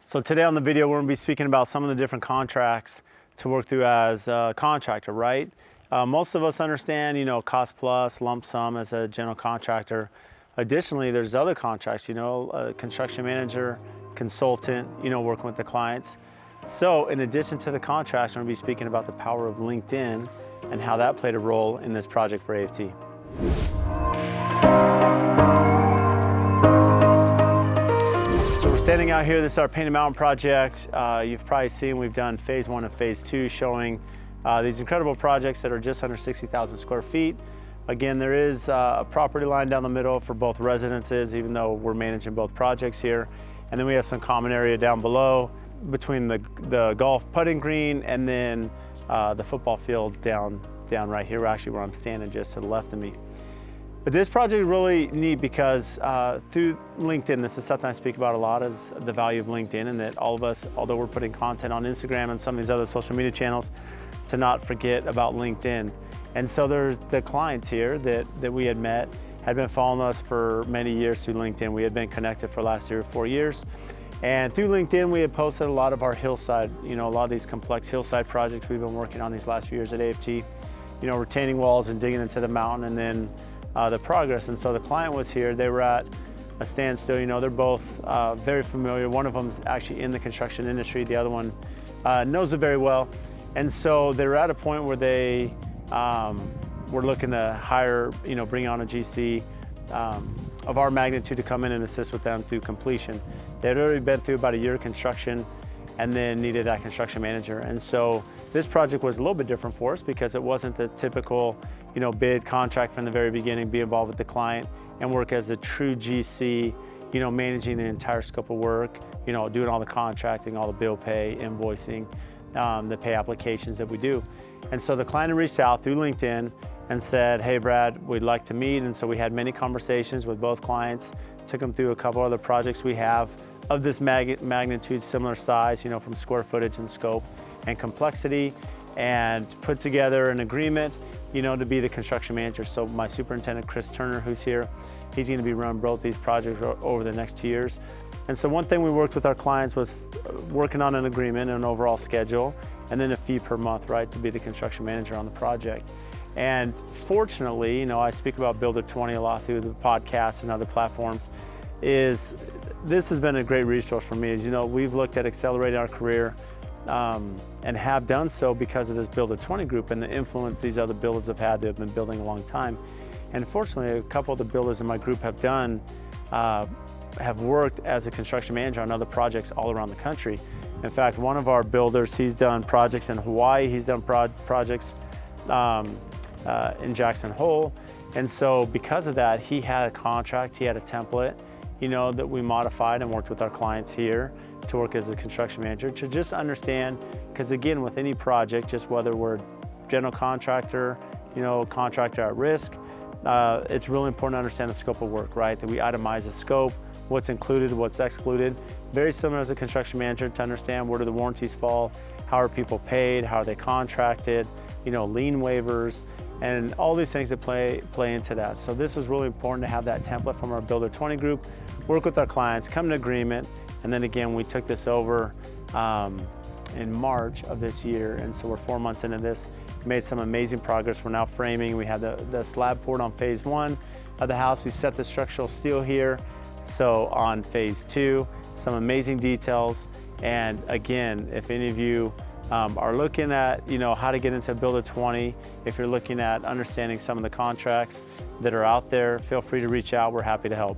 So today on the video, we're gonna be speaking about some of the different contracts to work through as a contractor, right? Most of us understand, cost plus, lump sum as a general contractor. Additionally, there's other contracts, a construction manager, consultant, working with the clients. So in addition to the contracts, we're gonna be speaking about the power of LinkedIn and how that played a role in this project for AFT. So we're standing out here. This is our Painted Mountain project. You've probably seen we've done phase 1 and phase 2 showing these incredible projects that are just under 60,000 square feet. Again, there is a property line down the middle for both residences, even though we're managing both projects here. And then we have some common area down below between the golf putting green and then the football field down right here, actually where I'm standing just to the left of me. But this project is really neat because through LinkedIn, this is something I speak about a lot, is the value of LinkedIn, and that all of us, although we're putting content on Instagram and some of these other social media channels, to not forget about LinkedIn. And so there's the clients here that we had met, had been following us for many years through LinkedIn. We had been connected for the last 3 or 4 years. And through LinkedIn, we had posted a lot of our hillside, a lot of these complex hillside projects we've been working on these last few years at AFT, retaining walls and digging into the mountain, and then the progress. And so the client was here. They were at a standstill. They're both very familiar. One of them's actually in the construction industry. The other one knows it very well. And so they were at a point where they were looking to hire, bring on a GC of our magnitude to come in and assist with them through completion. They had already been through about a year of construction and then needed that construction manager. And so this project was a little bit different for us because it wasn't the typical, bid contract from the very beginning, be involved with the client and work as a true GC, managing the entire scope of work, doing all the contracting, all the bill pay, invoicing, the pay applications that we do. And so the client reached out through LinkedIn and said, hey Brad, we'd like to meet. And so we had many conversations with both clients, took them through a couple other projects we have of this magnitude, similar size, from square footage and scope and complexity, and put together an agreement, to be the construction manager. So my superintendent, Chris Turner, who's here, he's gonna be running both these projects over the next 2 years. And so one thing we worked with our clients was working on an agreement, an overall schedule, and then a fee per month, right, to be the construction manager on the project. And fortunately, I speak about Builder 20 a lot through the podcast and other platforms, this has been a great resource for me. As you know, we've looked at accelerating our career and have done so because of this Builder 20 group and the influence these other builders have had that have been building a long time. And fortunately, a couple of the builders in my group have worked as a construction manager on other projects all around the country. In fact, one of our builders, he's done projects in Hawaii, he's done projects in Jackson Hole. And so because of that, he had a contract, he had a template, that we modified and worked with our clients here to work as a construction manager to just understand, because again, with any project, just whether we're general contractor, contractor at risk, it's really important to understand the scope of work, right? That we itemize the scope, what's included, what's excluded. Very similar as a construction manager to understand where do the warranties fall, how are people paid, how are they contracted, lien waivers, and all these things that play into that. So this was really important to have that template from our Builder 20 group, work with our clients, come to agreement, and then again, we took this over in March of this year, and so we're 4 months into this, made some amazing progress. We're now framing. We had the slab poured on phase 1 of the house. We set the structural steel here. So on phase 2, some amazing details. And again, if any of you are looking at how to get into Builder 20, if you're looking at understanding some of the contracts that are out there, feel free to reach out. We're happy to help.